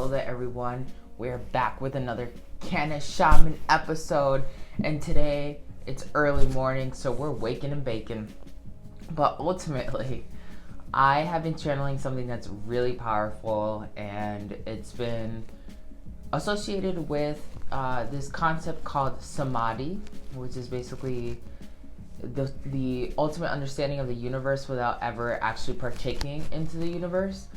Hilda, everyone. We're back with another CannaShaman episode, and today it's early morning, so we're waking and baking. But ultimately, I have been channeling something that's really powerful, and it's been associated with this concept called Samadhi, which is basically the ultimate understanding of the universe without ever actually partaking into the universe.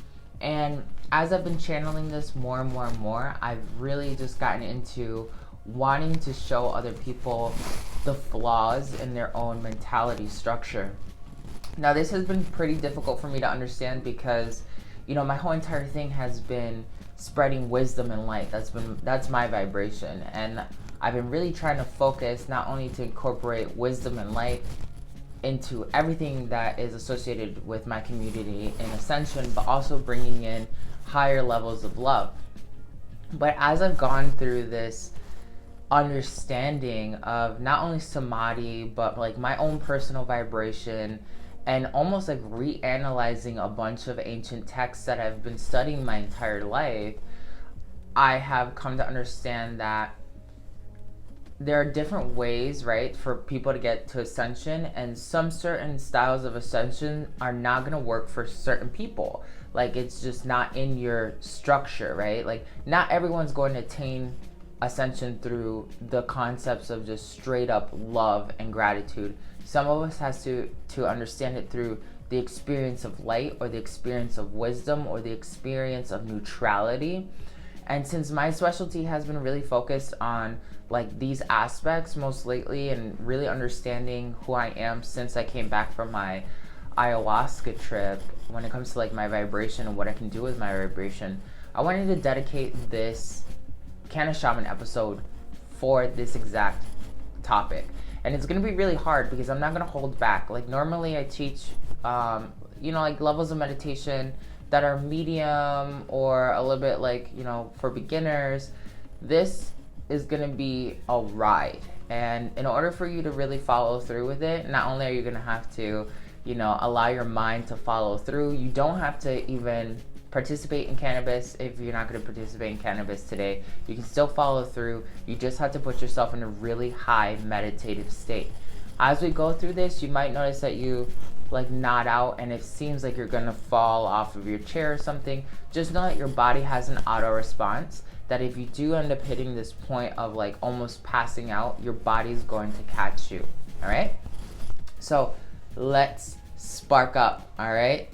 And as I've been channeling this more and more and more, I've really just gotten into wanting to show other people the flaws in their own mentality structure. Now, this has been pretty difficult for me to understand because, my whole entire thing has been spreading wisdom and light. That's my vibration, and I've been really trying to focus not only to incorporate wisdom and light into everything that is associated with my community in Ascension, but also bringing in higher levels of love. But as I've gone through this understanding of not only Samadhi, but like my own personal vibration, and almost like reanalyzing a bunch of ancient texts that I've been studying my entire life, I have come to understand that there are different ways, right, for people to get to Ascension, and some certain styles of Ascension are not going to work for certain people. Like, it's just not in your structure, right? Like, not everyone's going to attain Ascension through the concepts of just straight up love and gratitude. Some of us has to understand it through the experience of light, or the experience of wisdom, or the experience of neutrality. And since my specialty has been really focused on like these aspects most lately, and really understanding who I am since I came back from my ayahuasca trip, when it comes to like my vibration and what I can do with my vibration, I wanted to dedicate this CannaShaman episode for this exact topic. And it's going to be really hard because I'm not going to hold back. Like, normally I teach like levels of meditation that are medium or a little bit like, for beginners. This is going to be a ride. And in order for you to really follow through with it, not only are you going to have to, allow your mind to follow through, you don't have to even participate in cannabis. If you're not going to participate in cannabis today, you can still follow through. You just have to put yourself in a really high meditative state. As we go through this, you might notice that you nod out and it seems like you're gonna fall off of your chair or something. Just know that your body has an auto response, that if you do end up hitting this point of like almost passing out, your body's going to catch you. All right, so let's spark up. All right.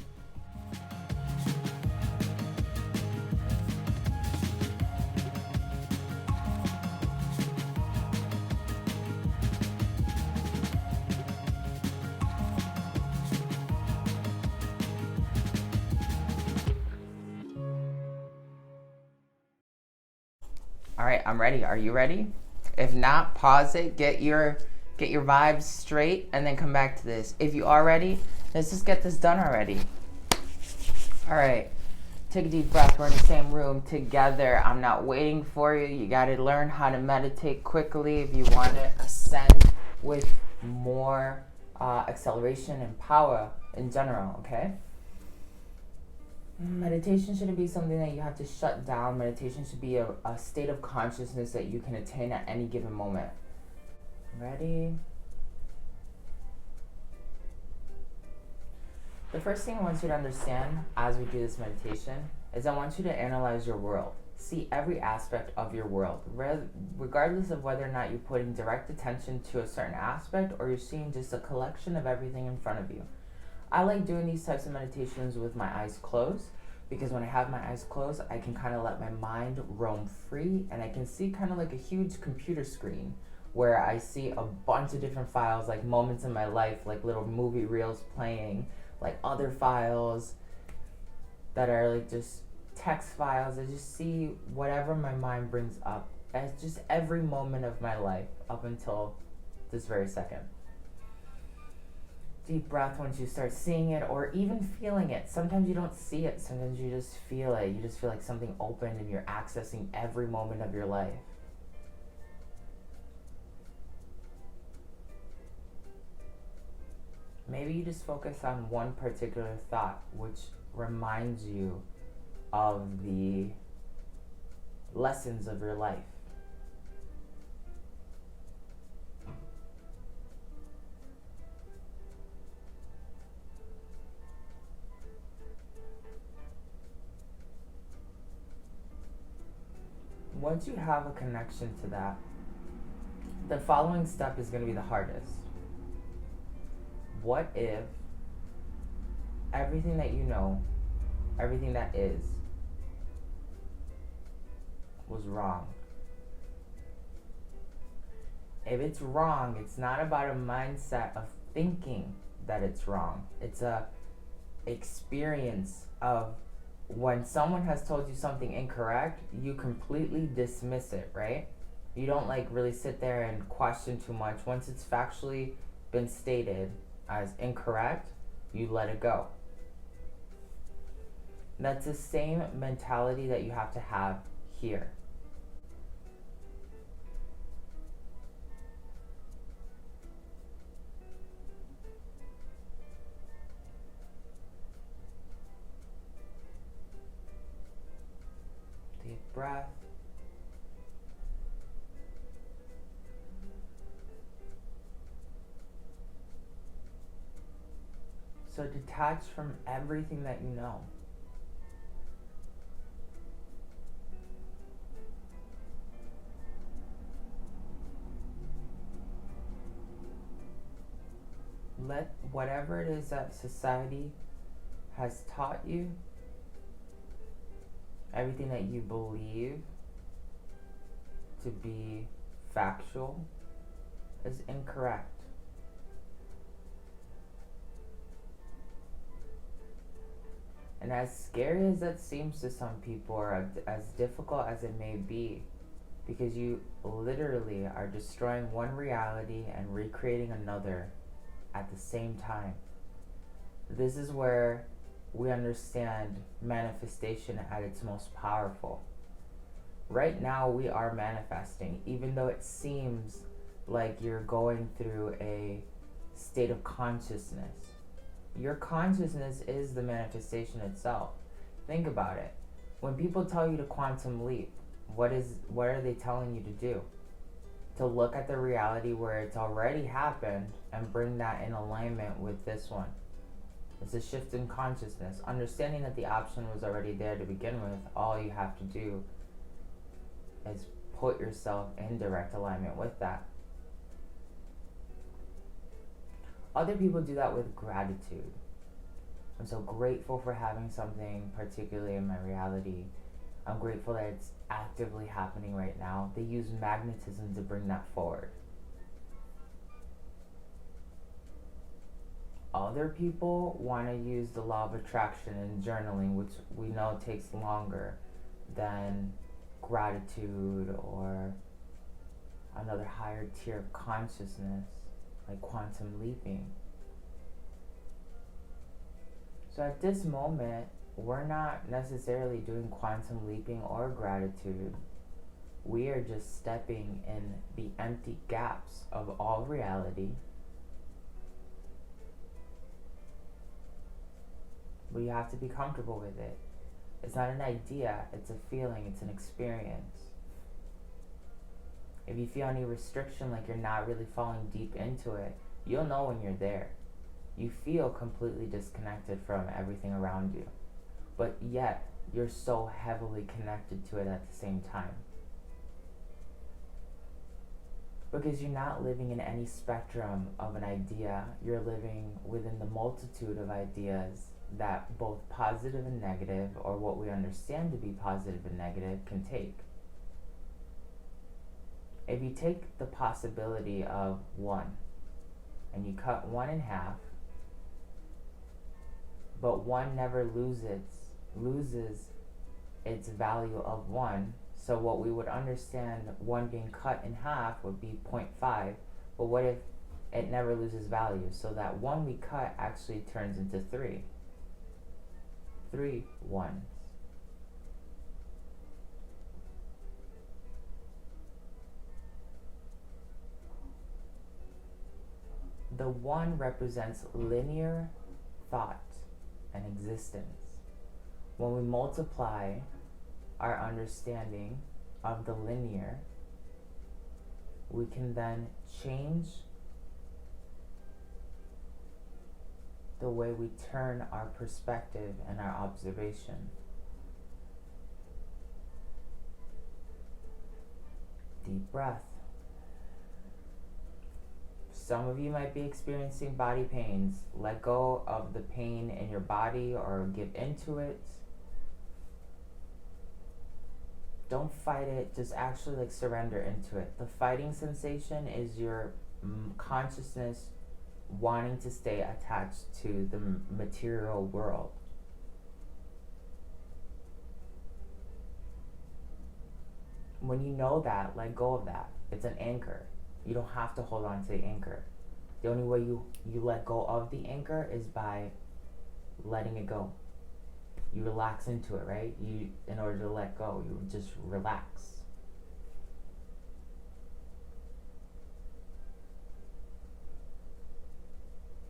All right, I'm ready. Are you ready? If not, pause it, get your vibes straight, and then come back to this. If you are ready, let's just get this done already. All right, take a deep breath. We're in the same room together. I'm not waiting for you. You got to learn how to meditate quickly if you want to ascend with more acceleration and power in general, okay? Meditation shouldn't be something that you have to shut down. Meditation should be a state of consciousness that you can attain at any given moment. Ready? The first thing I want you to understand as we do this meditation is I want you to analyze your world. See every aspect of your world, regardless of whether or not you're putting direct attention to a certain aspect or you're seeing just a collection of everything in front of you. I like doing these types of meditations with my eyes closed, because when I have my eyes closed, I can kind of let my mind roam free, and I can see kind of like a huge computer screen where I see a bunch of different files, like moments in my life, like little movie reels playing, like other files that are like just text files. I just see whatever my mind brings up as just every moment of my life up until this very second. Deep breath once you start seeing it or even feeling it. Sometimes you don't see it, sometimes you just feel it. You just feel like something opened and you're accessing every moment of your life. Maybe you just focus on one particular thought which reminds you of the lessons of your life. Once you have a connection to that, the following step is going to be the hardest. What if everything that you know, everything that is, was wrong? If it's wrong, it's not about a mindset of thinking that it's wrong. It's a experience of when someone has told you something incorrect, you completely dismiss it, right? You don't like really sit there and question too much. Once it's factually been stated as incorrect, you let it go. That's the same mentality that you have to have here. Deep breath. So detach from everything that you know. Let whatever it is that society has taught you, everything that you believe to be factual, is incorrect. And as scary as that seems to some people, or as difficult as it may be, because you literally are destroying one reality and recreating another at the same time. This is where we understand manifestation at its most powerful. Right now we are manifesting, even though it seems like you're going through a state of consciousness. Your consciousness is the manifestation itself. Think about it. When people tell you to quantum leap, what are they telling you to do? To look at the reality where it's already happened and bring that in alignment with this one. It's a shift in consciousness. Understanding that the option was already there to begin with, all you have to do is put yourself in direct alignment with that. Other people do that with gratitude. I'm so grateful for having something, particularly in my reality. I'm grateful that it's actively happening right now. They use magnetism to bring that forward. Other people want to use the law of attraction and journaling, which we know takes longer than gratitude or another higher tier of consciousness, like quantum leaping. So at this moment, we're not necessarily doing quantum leaping or gratitude. We are just stepping in the empty gaps of all reality. But you have to be comfortable with it. It's not an idea, it's a feeling, it's an experience. If you feel any restriction, like you're not really falling deep into it, you'll know when you're there. You feel completely disconnected from everything around you, but yet you're so heavily connected to it at the same time. Because you're not living in any spectrum of an idea, you're living within the multitude of ideas that both positive and negative, or what we understand to be positive and negative, can take. If you take the possibility of 1 and you cut 1 in half, but 1 never loses its value of 1, so what we would understand 1 being cut in half would be 0.5, but what if it never loses value? So that 1 we cut actually turns into 3. 3 ones. The 1 represents linear thought and existence. When we multiply our understanding of the linear, we can then change the way we turn our perspective and our observation. Deep breath. Some of you might be experiencing body pains. Let go of the pain in your body or give into it. Don't fight it, just actually surrender into it. The fighting sensation is your consciousness wanting to stay attached to the material world. When you know that, let go of that. It's an anchor. You don't have to hold on to the anchor. The only way you let go of the anchor is by letting it go. You relax into it, right? In order to let go, you just relax.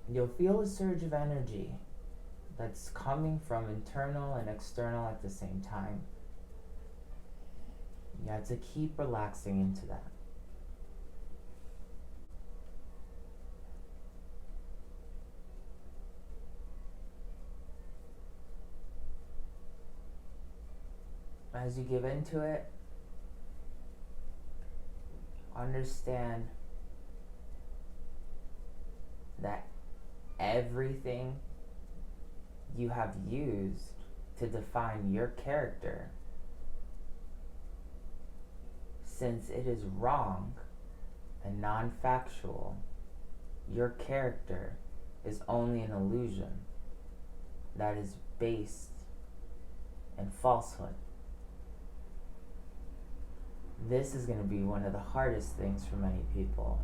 You'll feel a surge of energy that's coming from internal and external at the same time. You have to keep relaxing into that. As you give into it, understand that everything you have used to define your character, since it is wrong and non-factual, your character is only an illusion that is based in falsehood. This is going to be one of the hardest things for many people.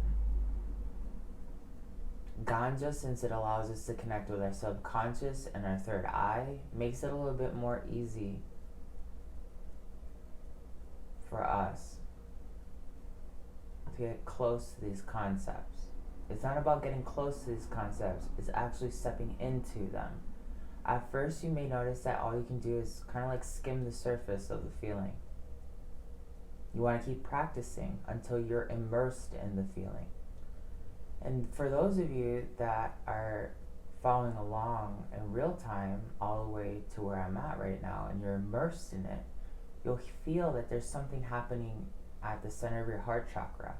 Ganja, since it allows us to connect with our subconscious and our third eye, makes it a little bit more easy for us to get close to these concepts. It's not about getting close to these concepts, it's actually stepping into them. At first, you may notice that all you can do is kind of skim the surface of the feeling. You want to keep practicing until you're immersed in the feeling. And for those of you that are following along in real time, all the way to where I'm at right now, and you're immersed in it, you'll feel that there's something happening at the center of your heart chakra.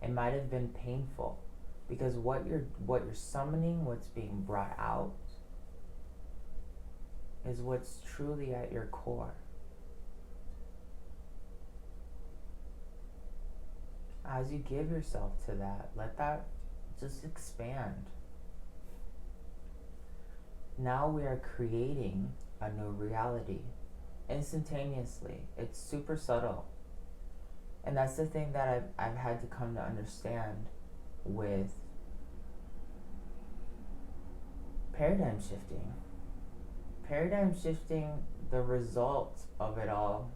It might have been painful, because what you're summoning, what's being brought out, is what's truly at your core. As you give yourself to that, let that just expand. Now we are creating a new reality instantaneously. It's super subtle. And that's the thing that I've had to come to understand with paradigm shifting. Paradigm shifting, the result of it all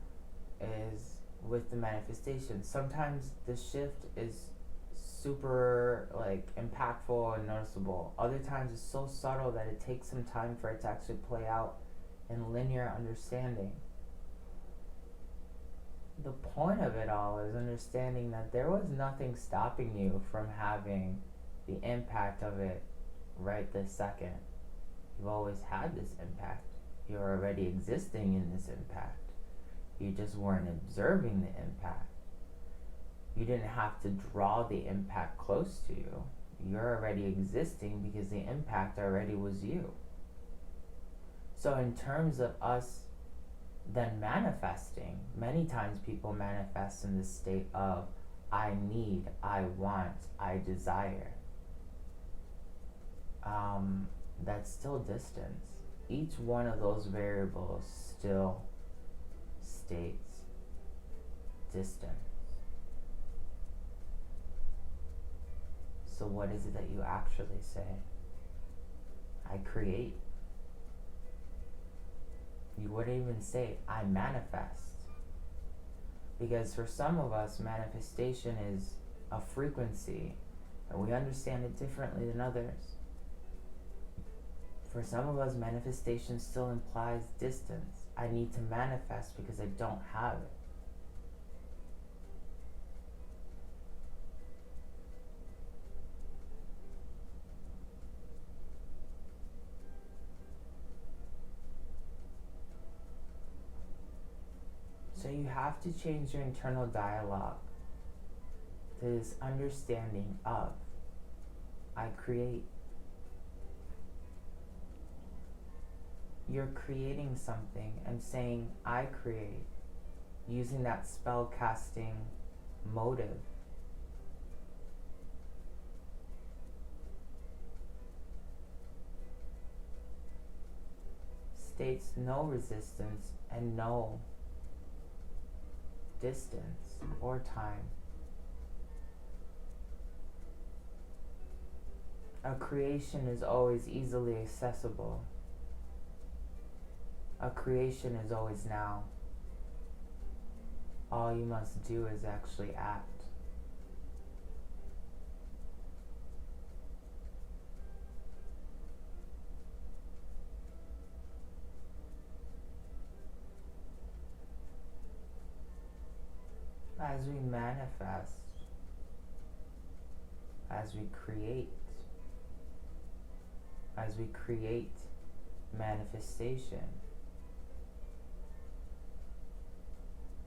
is with the manifestation. Sometimes the shift is super impactful and noticeable. Other times it's so subtle that it takes some time for it to actually play out in linear understanding. The point of it all is understanding that there was nothing stopping you from having the impact of it right this second. You've always had this impact. You're already existing in this impact. You just weren't observing the impact. You didn't have to draw the impact close to you. You're already existing because the impact already was you. So in terms of us then manifesting, many times people manifest in this state of I need, I want, I desire. That's still distance. Each one of those variables still states distance. So what is it that you actually say? I create. You wouldn't even say, I manifest. Because for some of us, manifestation is a frequency, and we understand it differently than others. For some of us, manifestation still implies distance. I need to manifest because I don't have it. So you have to change your internal dialogue to this understanding of I create. You're creating something and saying I create, using that spell casting motive. States no resistance and no distance or time. A creation is always easily accessible. A creation is always now. All you must do is actually act. As we manifest, as we create manifestation,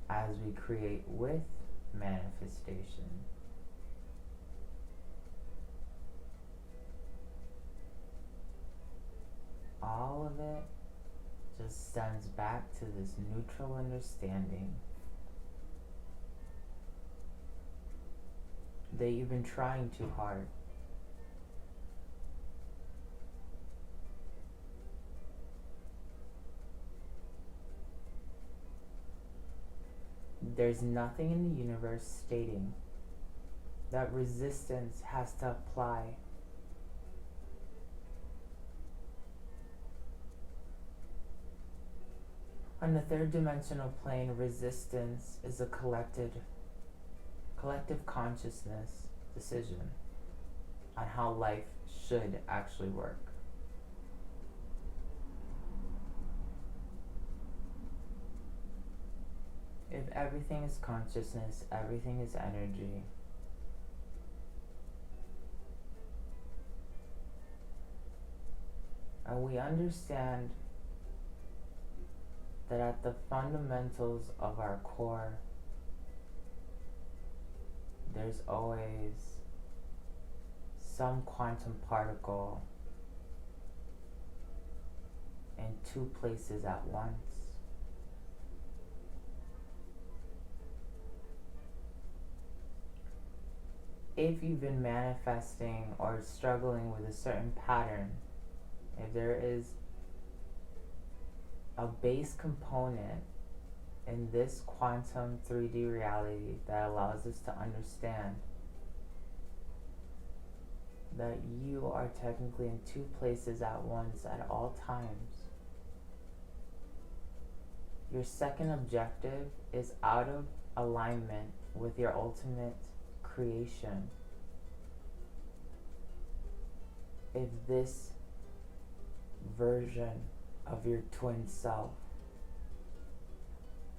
as we create with manifestation, all of it just stems back to this neutral understanding that you've been trying too hard. There's nothing in the universe stating that resistance has to apply. On the third dimensional plane, resistance is a collective consciousness decision on how life should actually work. If everything is consciousness, everything is energy, and we understand that at the fundamentals of our core, there's always some quantum particle in two places at once. If you've been manifesting or struggling with a certain pattern, if there is a base component in this quantum 3D reality that allows us to understand that you are technically in two places at once at all times, your second objective is out of alignment with your ultimate creation. If this version of your twin self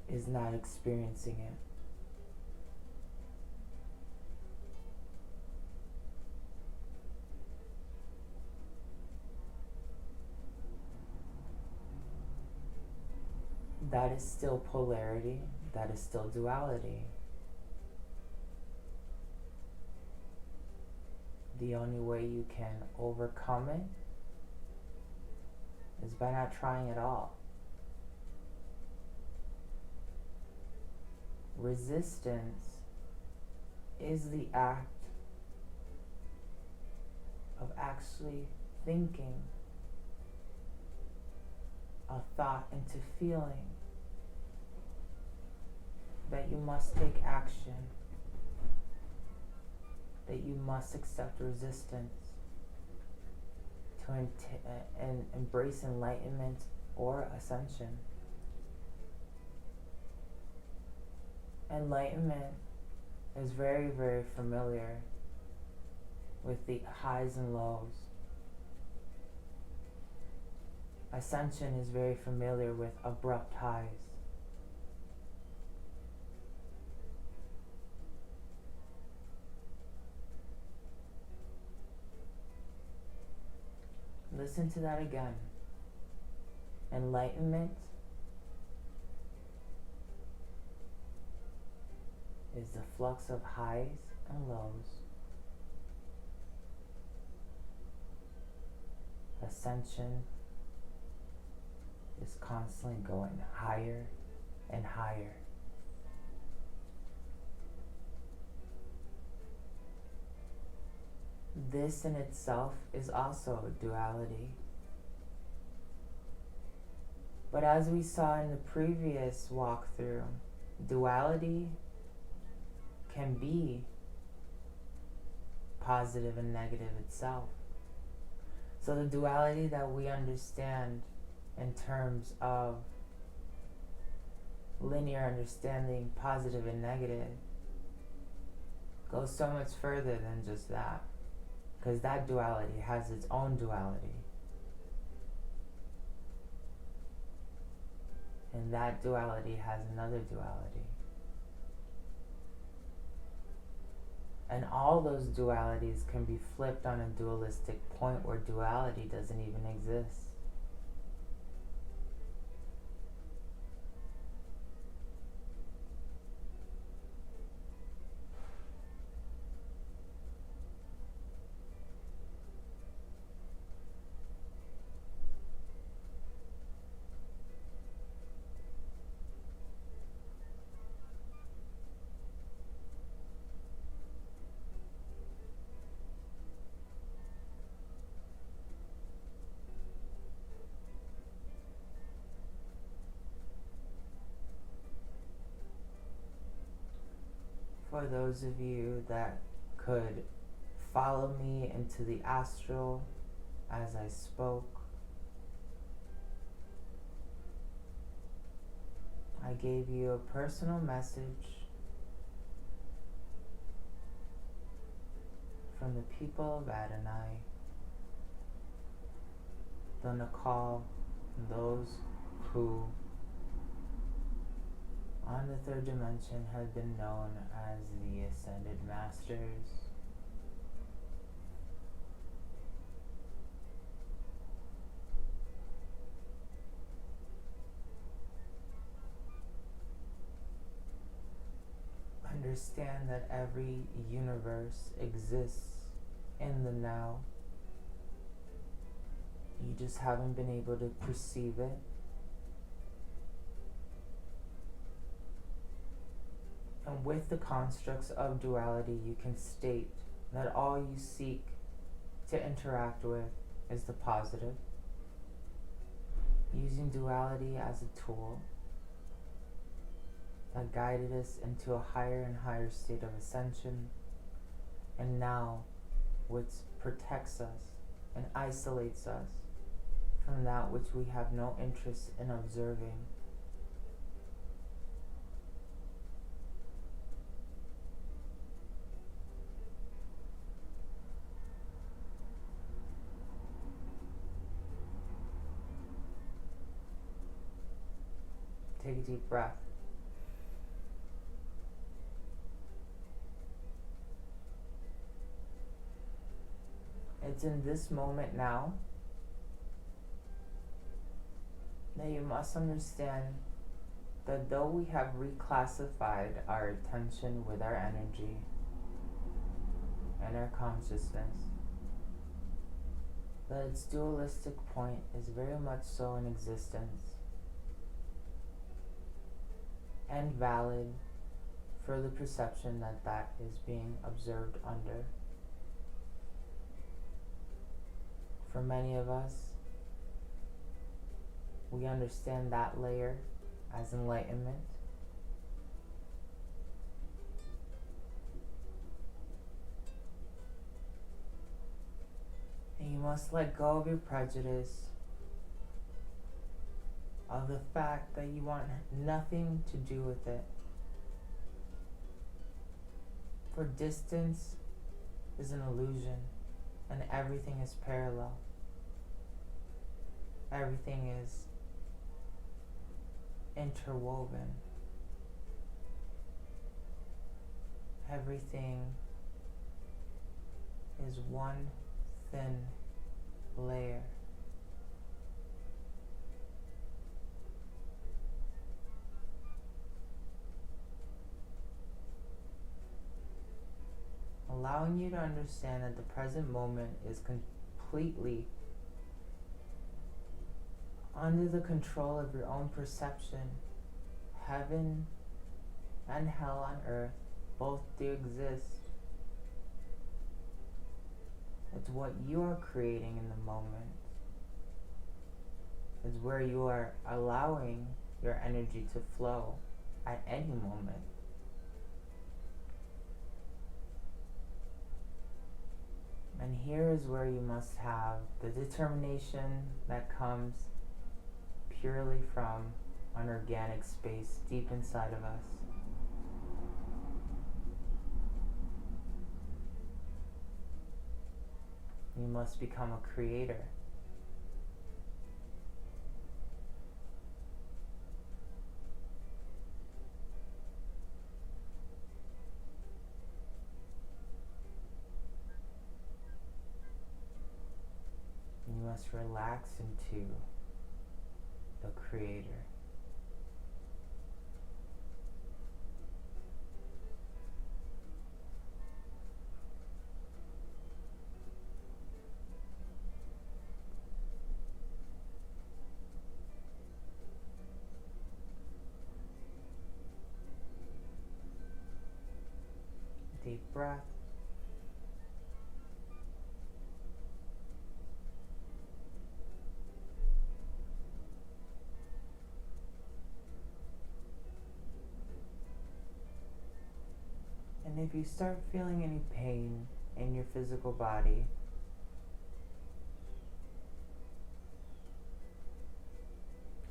is not experiencing it, that is still polarity, that is still duality. The only way you can overcome it is by not trying at all. Resistance is the act of actually thinking a thought into feeling that you must take action, that you must accept resistance to embrace enlightenment or ascension. Enlightenment is very, very familiar with the highs and lows. Ascension is very familiar with abrupt highs. Listen to that again. Enlightenment is the flux of highs and lows. Ascension is constantly going higher and higher. This in itself is also duality. But as we saw in the previous walkthrough, duality can be positive and negative itself. So the duality that we understand in terms of linear understanding, positive and negative, goes so much further than just that. Because that duality has its own duality. And that duality has another duality. And all those dualities can be flipped on a dualistic point where duality doesn't even exist. For those of you that could follow me into the astral as I spoke, I gave you a personal message from the people of Adonai, the Nakal, and those who on the third dimension have been known as the Ascended Masters. Understand that every universe exists in the now. You just haven't been able to perceive it. And with the constructs of duality, you can state that all you seek to interact with is the positive, using duality as a tool that guided us into a higher and higher state of ascension, and now which protects us and isolates us from that which we have no interest in observing. Take a deep breath. It's in this moment now that you must understand that though we have reclassified our attention with our energy and our consciousness, that its dualistic point is very much so in existence and valid for the perception that that is being observed under. For many of us, we understand that layer as enlightenment. And you must let go of your prejudice, of the fact that you want nothing to do with it. For distance is an illusion, and everything is parallel. Everything is interwoven. Everything is one thin layer. allowing you to understand that the present moment is completely under the control of your own perception. Heaven and hell on earth both do exist. It's what you are creating in the moment. It's where you are allowing your energy to flow at any moment. And here is where you must have the determination that comes purely from an organic space deep inside of us. You must become a creator. You must relax into the creator. Deep breath. And if you start feeling any pain in your physical body,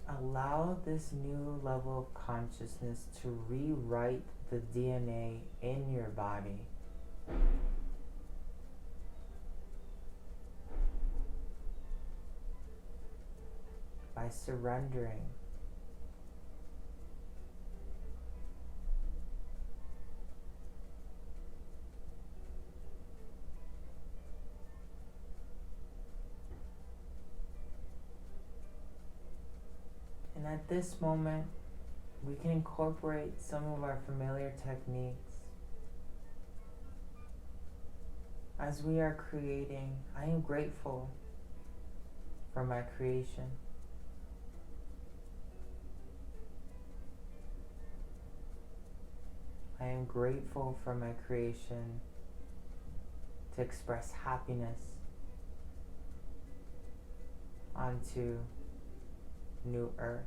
allow this new level of consciousness to rewrite the DNA in your body. By surrendering. And at this moment, we can incorporate some of our familiar techniques. As we are creating, I am grateful for my creation. I am grateful for my creation to express happiness onto New Earth.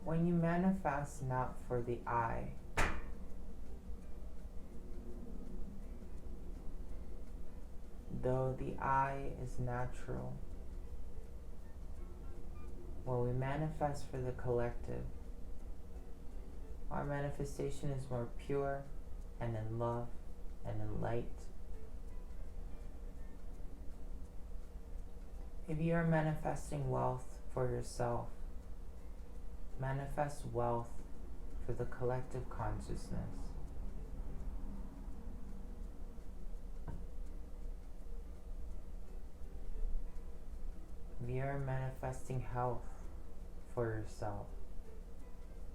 When you manifest not for the I, though the I is natural, when we manifest for the collective, our manifestation is more pure and in love and in light. If you are manifesting wealth for yourself, manifest wealth for the collective consciousness. If you are manifesting health for yourself,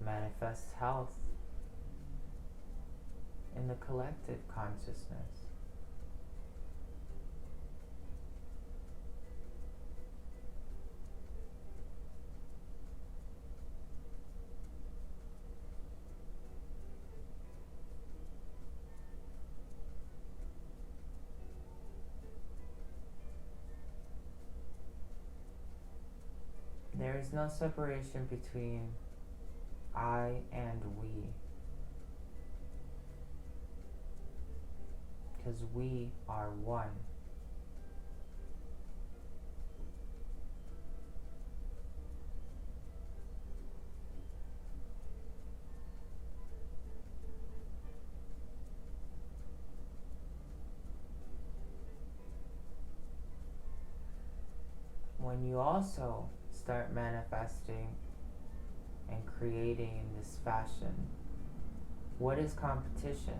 manifest health in the collective consciousness. There is no separation between I and we, because we are one. When you also start manifesting and creating in this fashion. What is competition?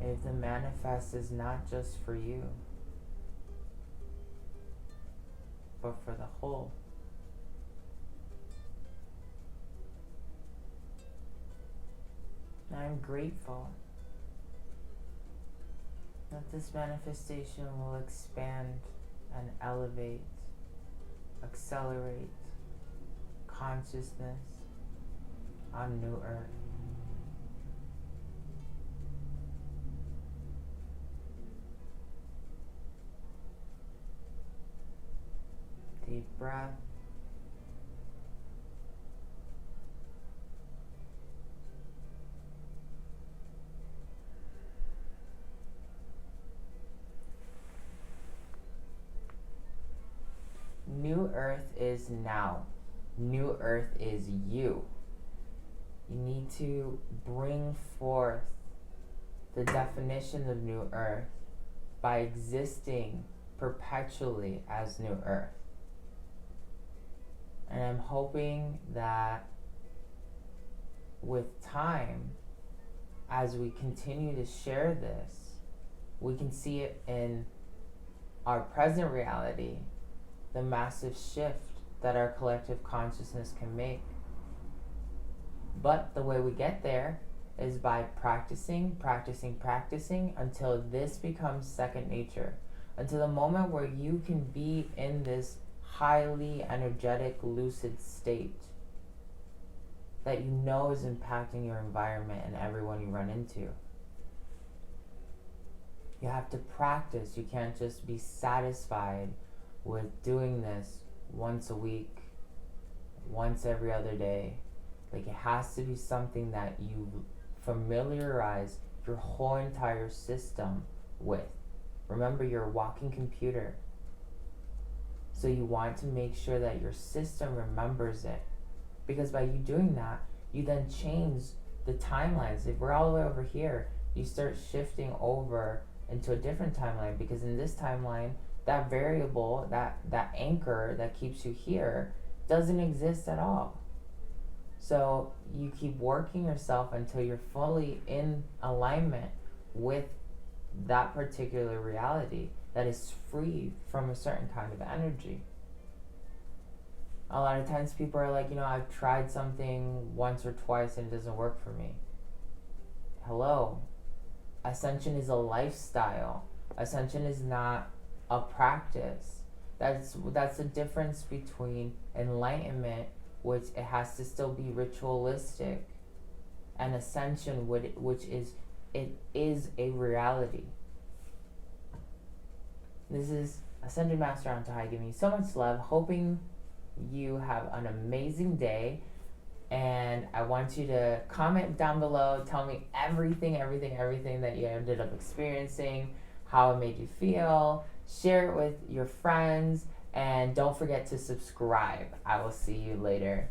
If the manifest is not just for you, but for the whole. And I'm grateful that this manifestation will expand and elevate, accelerate consciousness on New Earth. Deep breath. New Earth is now. New Earth is you. You need to bring forth the definition of New Earth by existing perpetually as New Earth. And I'm hoping that with time, as we continue to share this, we can see it in our present reality, the massive shift that our collective consciousness can make. But the way we get there is by practicing until this becomes second nature. Until the moment where you can be in this highly energetic, lucid state that you know is impacting your environment and everyone you run into. You have to practice. You can't just be satisfied with doing this once a week, once every other day. Like, it has to be something that you familiarize your whole entire system with. Remember, you're a walking computer. So you want to make sure that your system remembers it. Because by you doing that, you then change the timelines. If we're all the way over here, you start shifting over into a different timeline. Because in this timeline, that variable, that anchor that keeps you here, doesn't exist at all. So you keep working yourself until you're fully in alignment with that particular reality that is free from a certain kind of energy. A lot of times people are like, I've tried something once or twice and it doesn't work for me. Hello. Ascension is a lifestyle. Ascension is not a practice. That's the difference between enlightenment, which it has to still be ritualistic, and ascension, which is a reality. This is Ascended Master Antojai giving you so much love, hoping you have an amazing day. And I want you to comment down below, tell me everything that you ended up experiencing, how it made you feel. Share it with your friends, and don't forget to subscribe. I will see you later.